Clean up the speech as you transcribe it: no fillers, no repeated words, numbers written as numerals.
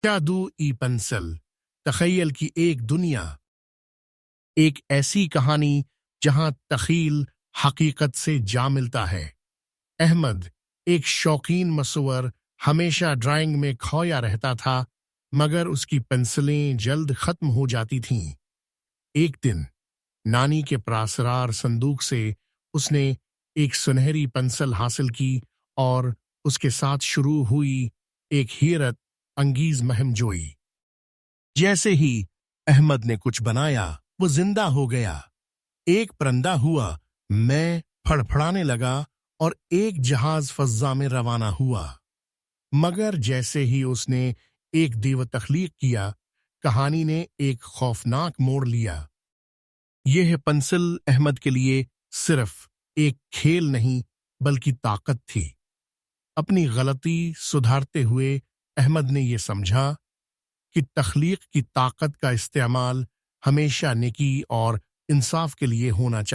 جادو ای پنسل، تخیل کی ایک دنیا، ایک ایسی کہانی جہاں تخیل حقیقت سے جا ملتا ہے۔ احمد ایک شوقین مصور ہمیشہ ڈرائنگ میں کھویا رہتا تھا، مگر اس کی پنسلیں جلد ختم ہو جاتی تھیں۔ ایک دن نانی کے پراسرار صندوق سے اس نے ایک سنہری پنسل حاصل کی اور اس کے ساتھ شروع ہوئی ایک حیرت انگیز مہم جوئی۔ جیسے ہی احمد نے کچھ بنایا، وہ زندہ ہو گیا۔ ایک پرندہ ہوا، میں پھڑپھڑانے لگا اور ایک جہاز فضا میں روانہ ہوا۔ مگر جیسے ہی اس نے ایک دیو تخلیق کیا، کہانی نے ایک خوفناک موڑ لیا۔ یہ پنسل احمد کے لیے صرف ایک کھیل نہیں بلکہ طاقت تھی۔ اپنی غلطی سدھارتے ہوئے احمد نے یہ سمجھا کہ تخلیق کی طاقت کا استعمال ہمیشہ نیکی اور انصاف کے لیے ہونا چاہیے۔